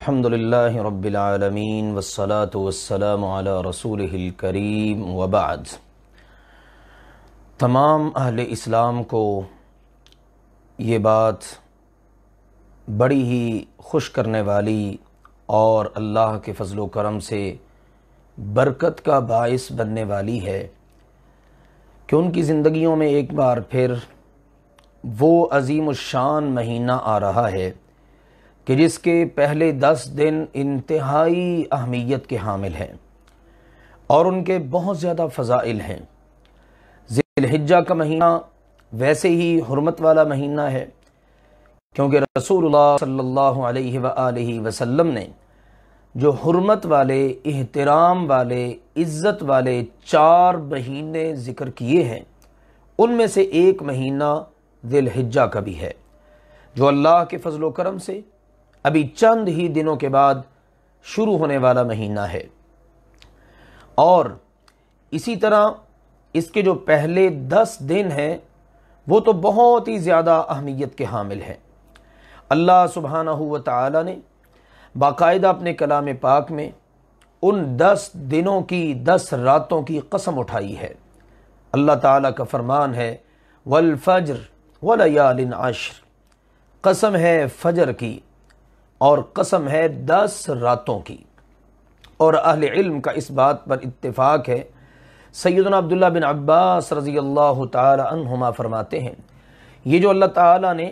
الحمدللہ رب العالمین والصلاة والسلام علی رسولہ الکریم وبعد۔ تمام اہل اسلام کو یہ بات بڑی ہی خوش کرنے والی اور اللہ کے فضل و کرم سے برکت کا باعث بننے والی ہے کہ ان کی زندگیوں میں ایک بار پھر وہ عظیم الشان مہینہ آ رہا ہے کہ جس کے پہلے 10 دن انتہائی اہمیت کے حامل ہیں اور ان کے بہت زیادہ فضائل ہیں۔ ذی الحجہ کا مہینہ ویسے ہی حرمت والا مہینہ ہے کیونکہ رسول اللہ صلی اللہ علیہ وآلہ وسلم نے جو حرمت والے، احترام والے، عزت والے 4 مہینے ذکر کیے ہیں ان میں سے ایک مہینہ ذی الحجہ کا بھی ہے جو اللہ کے فضل و کرم سے ابھی چند ہی دنوں کے بعد شروع ہونے والا مہینہ ہے، اور اسی طرح اس کے جو پہلے 10 دن ہیں وہ تو بہت ہی زیادہ اہمیت کے حامل ہیں۔ اللہ سبحانہ و تعالی نے باقاعدہ اپنے کلام پاک میں ان 10 دنوں کی 10 راتوں کی قسم اٹھائی ہے۔ اللہ تعالیٰ کا فرمان ہے والفجر ولیال عشر، قسم ہے فجر کی اور قسم ہے 10 راتوں کی۔ اور اہل علم کا اس بات پر اتفاق ہے، سیدنا عبداللہ بن عباس رضی اللہ تعالی عنہما فرماتے ہیں یہ جو اللہ تعالیٰ نے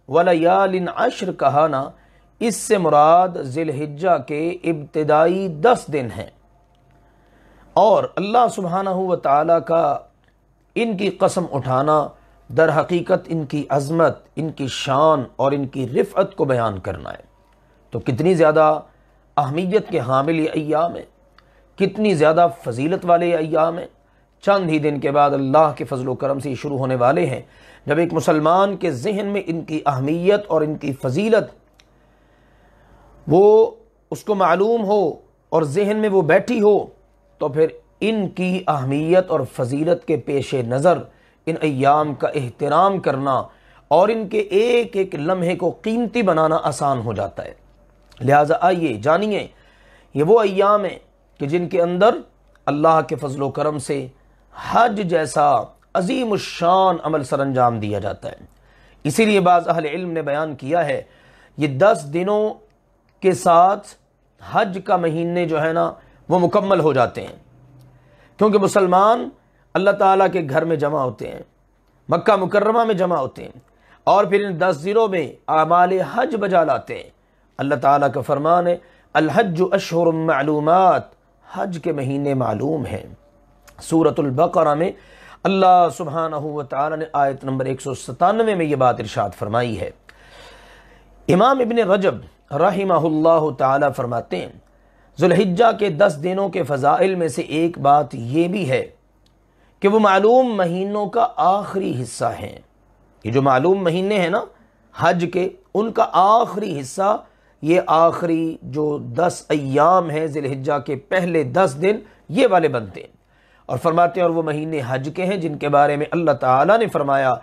ولیال عشر کہا نا، اس سے مراد ذی الحجہ کے ابتدائی 10 دن ہیں، اور اللہ سبحانہ و تعالیٰ کا ان کی قسم اٹھانا در حقیقت ان کی عظمت، ان کی شان اور ان کی رفعت کو بیان کرنا ہے۔ تو کتنی زیادہ اہمیت کے حامل یہ ایام ہیں، کتنی زیادہ فضیلت والے یہ ایام ہیں۔ چند ہی دن کے بعد اللہ کے فضل و کرم سے یہ شروع ہونے والے ہیں۔ جب ایک مسلمان کے ذہن میں ان کی اہمیت اور ان کی فضیلت وہ اس کو معلوم ہو اور ذہن میں وہ بیٹھی ہو تو پھر ان کی اہمیت اور فضیلت کے پیش نظر ان ایام کا احترام کرنا اور ان کے ایک ایک لمحے کو قیمتی بنانا آسان ہو جاتا ہے۔ لہٰذا آئیے جانیے یہ وہ ایام ہیں کہ جن کے اندر اللہ کے فضل و کرم سے حج جیسا عظیم الشان عمل سر انجام دیا جاتا ہے۔ اسی لیے بعض اہل علم نے بیان کیا ہے یہ 10 دنوں کے ساتھ حج کا مہینے جو ہے نا وہ مکمل ہو جاتے ہیں، کیونکہ مسلمان اللہ تعالیٰ کے گھر میں جمع ہوتے ہیں، مکہ مکرمہ میں جمع ہوتے ہیں، اور پھر ان 10 دنوں میں اعمال حج بجا لاتے ہیں۔ اللہ تعالیٰ کا فرمان ہے الحج اشہر معلومات، حج کے مہینے معلوم ہیں۔ سورۃ البقرہ میں اللہ سبحانہ و تعالیٰ نے آیت نمبر 197 میں یہ بات ارشاد فرمائی ہے۔ امام ابن رجب رحمہ اللہ تعالیٰ فرماتے ہیں ذی الحجہ کے 10 دنوں کے فضائل میں سے ایک بات یہ بھی ہے کہ وہ معلوم مہینوں کا آخری حصہ ہیں۔ یہ جو معلوم مہینے ہیں نا حج کے، ان کا آخری حصہ یہ آخری جو 10 ایام ہیں ذی الحجہ کے پہلے 10 دن یہ والے بنتے ہیں، اور فرماتے ہیں اور وہ مہینے حج کے ہیں جن کے بارے میں اللہ تعالیٰ نے فرمایا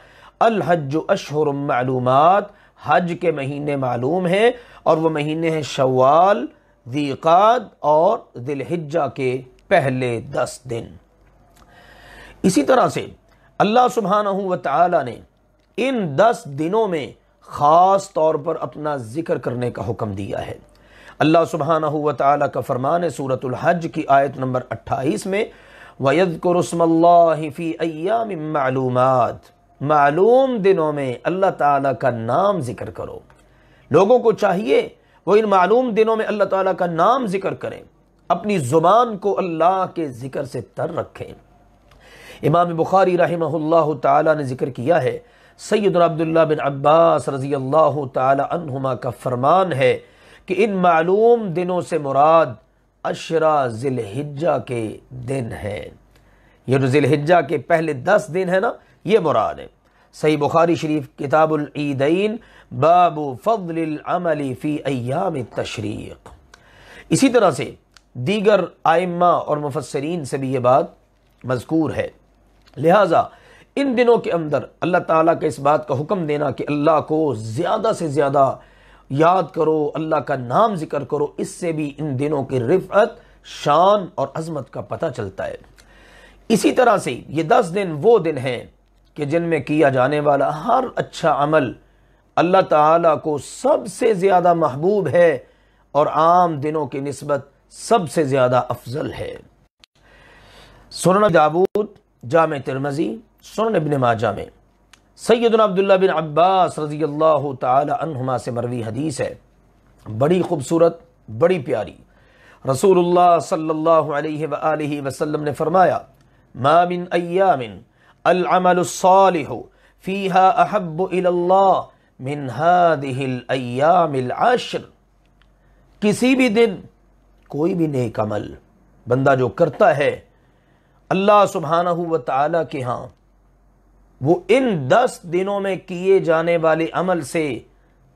الحج اشہر معلومات، حج کے مہینے معلوم ہیں، اور وہ مہینے ہیں شوال، ذی قعد اور ذی الحجہ کے پہلے 10 دن۔ اسی طرح سے اللہ سبحانہ و تعالیٰ نے ان 10 دنوں میں خاص طور پر اپنا ذکر کرنے کا حکم دیا ہے۔ اللہ سبحانہ و تعالیٰ کا فرمان ہے سورۃ الحج کی آیت نمبر 28 میں وَيَذْكُرُ اسْمَ اللَّهِ فِي أَيَّامٍ مَّعْلُومَاتٍ، معلوم دنوں میں اللہ تعالیٰ کا نام ذکر کرو۔ لوگوں کو چاہیے وہ ان معلوم دنوں میں اللہ تعالیٰ کا نام ذکر کریں، اپنی زبان کو اللہ کے ذکر سے تر رکھیں۔ امام بخاری رحمہ اللہ تعالیٰ نے ذکر کیا ہے، سیدنا عبداللہ بن عباس رضی اللہ تعالی عنہما کا فرمان ہے کہ ان معلوم دنوں سے مراد 10 ذی الحجہ کے دن ہیں۔ یہ جو ذی الحجہ کے پہلے 10 دن ہیں نا یہ مراد ہے۔ صحیح بخاری شریف کتاب العیدین باب فضل العمل فی ایام التشریق۔ اسی طرح سے دیگر ائمہ اور مفسرین سے بھی یہ بات مذکور ہے۔ لہٰذا ان دنوں کے اندر اللہ تعالیٰ کا اس بات کا حکم دینا کہ اللہ کو زیادہ سے زیادہ یاد کرو، اللہ کا نام ذکر کرو، اس سے بھی ان دنوں کی رفعت، شان اور عظمت کا پتہ چلتا ہے۔ اسی طرح سے یہ 10 دن وہ دن ہیں کہ جن میں کیا جانے والا ہر اچھا عمل اللہ تعالیٰ کو سب سے زیادہ محبوب ہے اور عام دنوں کی نسبت سب سے زیادہ افضل ہے۔ سنن ابی داؤد، جامع ترمذی، سنن ابن ماجہ میں سیدنا عبداللہ بن عباس رضی اللہ تعالی عنہما سے مروی حدیث ہے، بڑی خوبصورت، بڑی پیاری۔ رسول اللہ صلی اللہ علیہ وآلہ وسلم نے فرمایا، ما من ایام العمل الصالح فیہا احب الی اللہ من هذه الایام العشر۔ کسی بھی دن کوئی بھی نیک عمل بندہ جو کرتا ہے اللہ سبحانہ و تعالی کے ہاں، وہ ان 10 دنوں میں کیے جانے والے عمل سے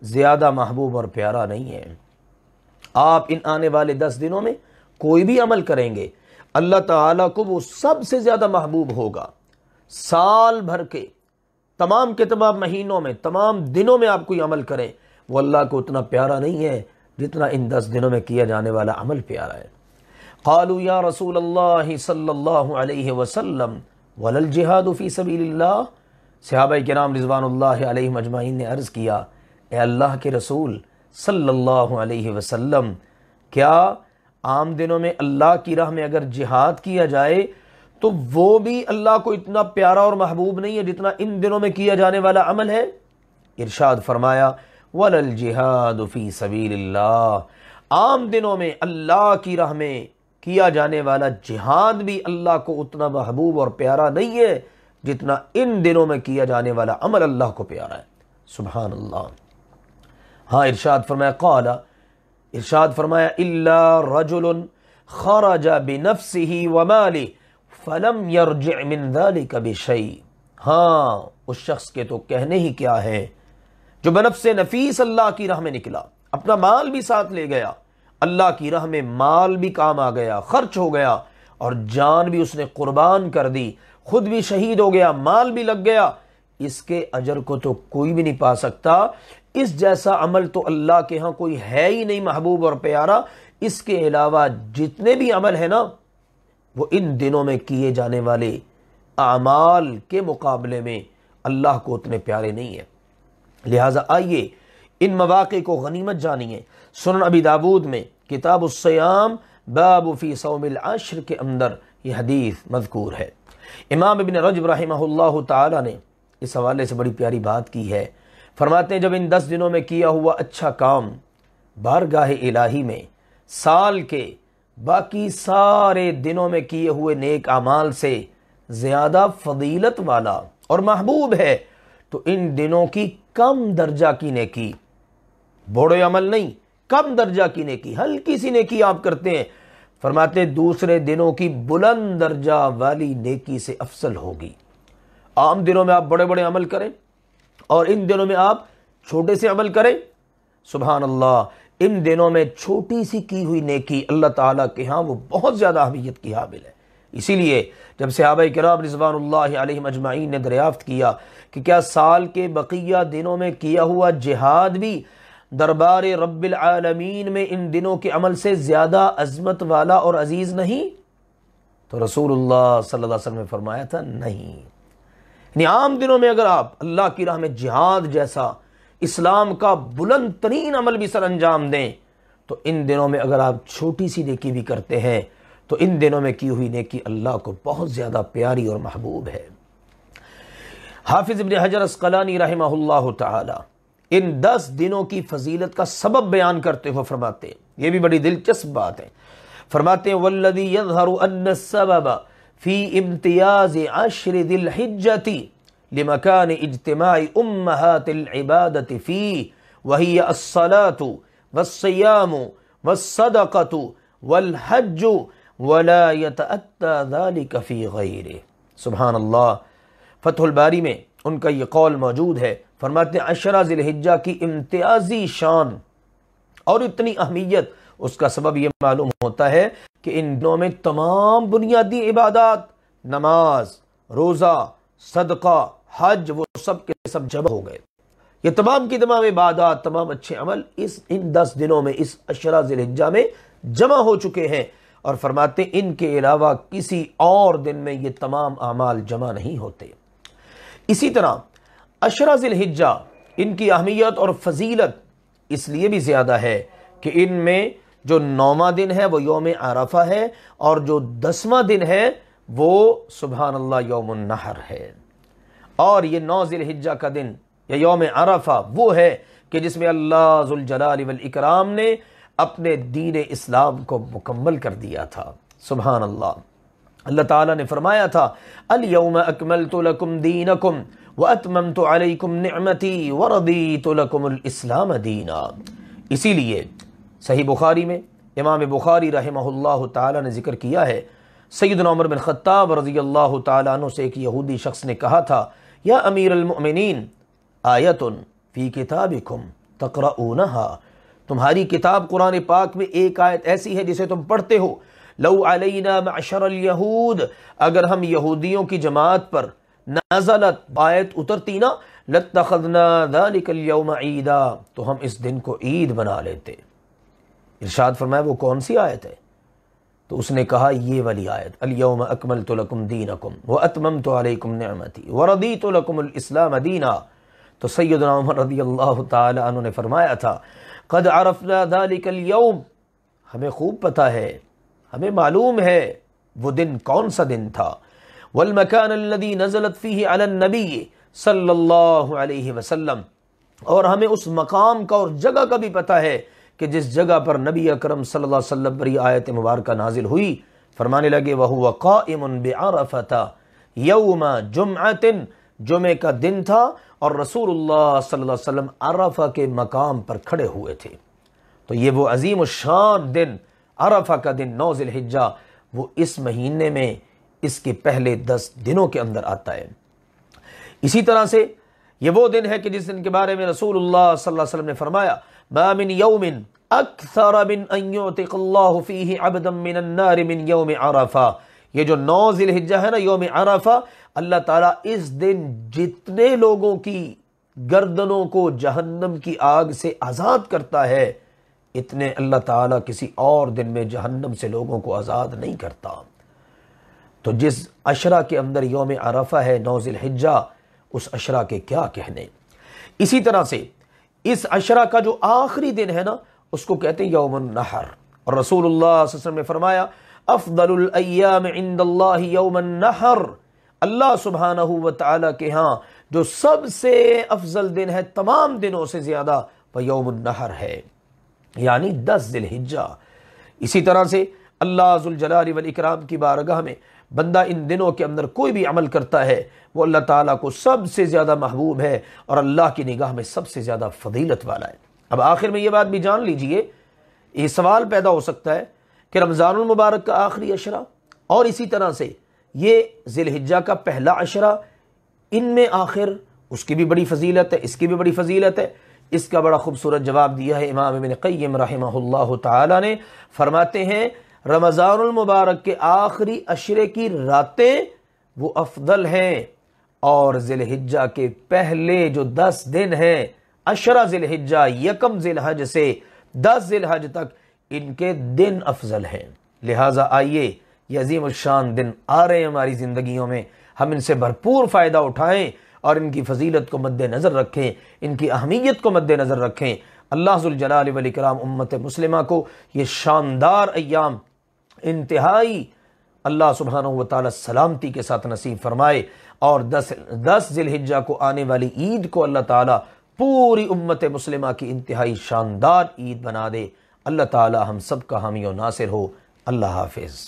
زیادہ محبوب اور پیارا نہیں ہے۔ آپ ان آنے والے 10 دنوں میں کوئی بھی عمل کریں گے، اللہ تعالیٰ کو وہ سب سے زیادہ محبوب ہوگا۔ سال بھر کے تمام کے تمام مہینوں میں، تمام دنوں میں آپ کوئی عمل کریں، وہ اللہ کو اتنا پیارا نہیں ہے جتنا ان 10 دنوں میں کیا جانے والا عمل پیارا ہے۔ قالوا یا رسول اللہ صلی اللہ علیہ وسلم ولا الجہاد فی سبیل اللہ۔ صحابہ کرام رضوان اللہ علیہم اجمعین نے عرض کیا، اے اللہ کے رسول صلی اللہ علیہ وسلم، کیا عام دنوں میں اللہ کی راہ میں اگر جہاد کیا جائے تو وہ بھی اللہ کو اتنا پیارا اور محبوب نہیں ہے جتنا ان دنوں میں کیا جانے والا عمل ہے؟ ارشاد فرمایا، وَلَا الْجِهَادُ فِي سَبِيلِ اللَّهِ، عام دنوں میں اللہ کی راہ میں کیا جانے والا جہاد بھی اللہ کو اتنا محبوب اور پیارا نہیں ہے جتنا ان دنوں میں کیا جانے والا عمل اللہ کو پیارا ہے۔ سبحان اللہ۔ ہاں ارشاد فرمایا، قال، ارشاد فرمایا، الا رجل خرج بنفسه وماله فلم يرجع من ذلك بشيء۔ ہاں اس شخص کے تو کہنے ہی کیا ہے جو بنفس نفیس اللہ کی راہ میں نکلا، اپنا مال بھی ساتھ لے گیا، اللہ کی راہ میں مال بھی کام آ گیا، خرچ ہو گیا، اور جان بھی اس نے قربان کر دی، خود بھی شہید ہو گیا، مال بھی لگ گیا، اس کے اجر کو تو کوئی بھی نہیں پا سکتا۔ اس جیسا عمل تو اللہ کے ہاں کوئی ہے ہی نہیں محبوب اور پیارا۔ اس کے علاوہ جتنے بھی عمل ہیں نا، وہ ان دنوں میں کیے جانے والے اعمال کے مقابلے میں اللہ کو اتنے پیارے نہیں ہیں۔ لہٰذا آئیے ان مواقع کو غنیمت جانیے۔ سنن ابی داؤد میں کتاب الصیام باب فی صوم العشر کے اندر یہ حدیث مذکور ہے۔ امام ابن رجب رحمہ اللہ تعالی نے اس حوالے سے بڑی پیاری بات کی ہے۔ فرماتے ہیں، جب ان 10 دنوں میں کیا ہوا اچھا کام بارگاہ الہی میں سال کے باقی سارے دنوں میں کیے ہوئے نیک اعمال سے زیادہ فضیلت والا اور محبوب ہے، تو ان دنوں کی کم درجہ کی نیکی، بڑے عمل نہیں، کم درجہ کی نیکی، ہلکی سی نیکی آپ کرتے ہیں، فرماتے ہیں دوسرے دنوں کی بلند درجہ والی نیکی سے افضل ہوگی۔ عام دنوں میں آپ بڑے بڑے عمل کریں اور ان دنوں میں آپ چھوٹے سے عمل کریں، سبحان اللہ، ان دنوں میں چھوٹی سی کی ہوئی نیکی اللہ تعالیٰ کے ہاں وہ بہت زیادہ اہمیت کی حامل ہے۔ اسی لیے جب صحابہ کرام رضوان اللہ علیہم اجمعین نے دریافت کیا کہ کیا سال کے بقیہ دنوں میں کیا ہوا جہاد بھی دربار رب العالمین میں ان دنوں کے عمل سے زیادہ عظمت والا اور عزیز نہیں؟ تو رسول اللہ صلی اللہ علیہ وسلم نے فرمایا تھا، نہیں۔ یعنی عام دنوں میں اگر آپ اللہ کی راہ میں جہاد جیسا اسلام کا بلند ترین عمل بھی سر انجام دیں، تو ان دنوں میں اگر آپ چھوٹی سی نیکی بھی کرتے ہیں تو ان دنوں میں کی ہوئی نیکی اللہ کو بہت زیادہ پیاری اور محبوب ہے۔ حافظ ابن حجر عسقلانی رحمہ اللہ تعالی ان 10 دنوں کی فضیلت کا سبب بیان کرتے ہوئے فرماتے ہیں، یہ بھی بڑی دلچسپ بات ہے، فرماتے ہیں والذی یظہر ان السبب فی امتیاز عشر ذی الحجۃ لمکان اجتماع امہات العبادۃ فیہ وہی الصلاۃ والصیام والصدقۃ والحج ولا یتأتی ذلک فی غیرہ۔ سبحان اللہ، فتح الباری میں ان کا یہ قول موجود ہے، فرماتے ہیں عشرہ ذی الحجہ کی امتیازی شان اور اتنی اہمیت، اس کا سبب یہ معلوم ہوتا ہے کہ ان دنوں میں تمام بنیادی عبادات، نماز، روزہ، صدقہ، حج، وہ سب کے سب جمع ہو گئے۔ یہ تمام کی تمام عبادات، تمام اچھے عمل ان 10 دنوں میں، اس عشرہ ذی الحجہ میں جمع ہو چکے ہیں، اور فرماتے ہیں ان کے علاوہ کسی اور دن میں یہ تمام اعمال جمع نہیں ہوتے۔ اسی طرح عشرہ ذی الحجہ، ان کی اہمیت اور فضیلت اس لیے بھی زیادہ ہے کہ ان میں جو 9واں دن ہے وہ یوم عرفہ ہے، اور جو 10واں دن ہے وہ سبحان اللہ یوم النحر ہے۔ اور یہ 9 ذی الحجہ کا دن یا یوم عرفہ وہ ہے کہ جس میں اللہ ذوالجلال والاکرام نے اپنے دین اسلام کو مکمل کر دیا تھا۔ سبحان اللہ، اللہ تعالیٰ نے فرمایا تھا الیوم اکملت لکم دینکم واتممت علیکم نعمتی ورضیت لکم الاسلام دینا۔ اسی لیے صحیح بخاری میں امام بخاری رحمہ اللہ تعالیٰ نے ذکر کیا ہے، سیدنا عمر بن خطاب رضی اللہ تعالیٰ عنہ سے ایک یہودی شخص نے کہا تھا، یا امیر المؤمنین آیت فی کتابکم تقرؤونہا، تمہاری کتاب قرآن پاک میں ایک آیت ایسی ہے جسے تم پڑھتے ہو، لو علینا معشر الیہود، اگر ہم یہودیوں کی جماعت پر نزلت آیت اترتی نا، لاتخذنا ذلک اليوم عیدا، تو ہم اس دن کو عید بنا لیتے۔ ارشاد فرمایا وہ کون سی آیت ہے؟ تو اس نے کہا یہ والی آیت، الیوم اکملت لکم دینکم واتممت علیکم نعمتی ورضیت لکم الاسلام دینا۔ تو سیدنا عمر رضی اللہ تعالی عنہ نے فرمایا تھا، قد عرفنا ذلک اليوم، ہمیں خوب پتہ ہے، ہمیں معلوم ہے وہ دن کون سا دن تھا، والمکان الذی نزلت فیہ علی النبی صلی اللہ علیہ وسلم، اور ہمیں اس مقام کا اور جگہ کا بھی پتہ ہے کہ جس جگہ پر نبی اکرم صلی اللہ علیہ وسلم پر یہ آیت مبارکہ نازل ہوئی۔ فرمانے لگے وَهُوَ قَائِمٌ بِعَرَفَةَ یوم جمعۃ، جمعے کا دن تھا اور رسول اللہ صلی اللہ علیہ وسلم عرفہ کے مقام پر کھڑے ہوئے تھے۔ تو یہ وہ عظیم الشان دن، عرفہ کا دن 9 ذی الحجہ، وہ اس مہینے میں اس کے پہلے 10 دنوں کے اندر آتا ہے۔ اسی طرح سے یہ وہ دن ہے کہ جس دن کے بارے میں رسول اللہ صلی اللہ علیہ وسلم نے فرمایا، ما من یوم اکثر من ان یعتق اللہ فیہ عبدا من النار من یوم عرفہ، یہ جو 9 ذی الحجہ ہے نا، یوم عرفہ، اللہ تعالیٰ اس دن جتنے لوگوں کی گردنوں کو جہنم کی آگ سے آزاد کرتا ہے، اتنے اللہ تعالیٰ کسی اور دن میں جہنم سے لوگوں کو آزاد نہیں کرتا۔ تو جس عشرہ کے اندر یوم عرفہ ہے 9 ذی الحجہ، اس عشرہ کے کیا کہنے۔ اسی طرح سے اس عشرہ کا جو آخری دن ہے نا، اس کو کہتے ہیں یوم النحر، اور رسول اللہ صلی اللہ علیہ وسلم نے فرمایا افضل الایام عند اللہ یوم النحر، اللہ سبحانہ و تعالیٰ کے ہاں جو سب سے افضل دن ہے تمام دنوں سے زیادہ، وہ یوم النحر ہے، یعنی 10 ذی الحجہ۔ اسی طرح سے اللہ ذوالجلال والاکرام کی بارگاہ میں بندہ ان دنوں کے اندر کوئی بھی عمل کرتا ہے، وہ اللہ تعالیٰ کو سب سے زیادہ محبوب ہے اور اللہ کی نگاہ میں سب سے زیادہ فضیلت والا ہے۔ اب آخر میں یہ بات بھی جان لیجئے، یہ سوال پیدا ہو سکتا ہے کہ رمضان المبارک کا آخری عشرہ اور اسی طرح سے یہ ذی الحجہ کا پہلا عشرہ، ان میں آخر اس کی بھی بڑی فضیلت ہے، اس کی بھی بڑی فضیلت ہے۔ اس کا بڑا خوبصورت جواب دیا ہے امام ابن قیم رحمہ اللہ تعالی نے، فرماتے ہیں رمضان المبارک کے آخری عشرے کی راتیں وہ افضل ہیں، اور ذی الحجہ کے پہلے جو 10 دن ہیں، عشرہ ذی الحجہ، یکم ذی الحج سے 10 ذی الحج تک، ان کے دن افضل ہیں۔ لہٰذا آئیے یہ عظیم الشان دن آ رہے ہیں ہماری زندگیوں میں، ہم ان سے بھرپور فائدہ اٹھائیں اور ان کی فضیلت کو مد نظر رکھیں، ان کی اہمیت کو مد نظر رکھیں۔ اللہ ذوالجلال والاکرام امت مسلمہ کو یہ شاندار ایام انتہائی اللہ سبحانہ و تعالی سلامتی کے ساتھ نصیب فرمائے، اور 10 ذی الحجہ کو آنے والی عید کو اللہ تعالی پوری امت مسلمہ کی انتہائی شاندار عید بنا دے۔ اللہ تعالی ہم سب کا حامی و ناصر ہو۔ اللہ حافظ۔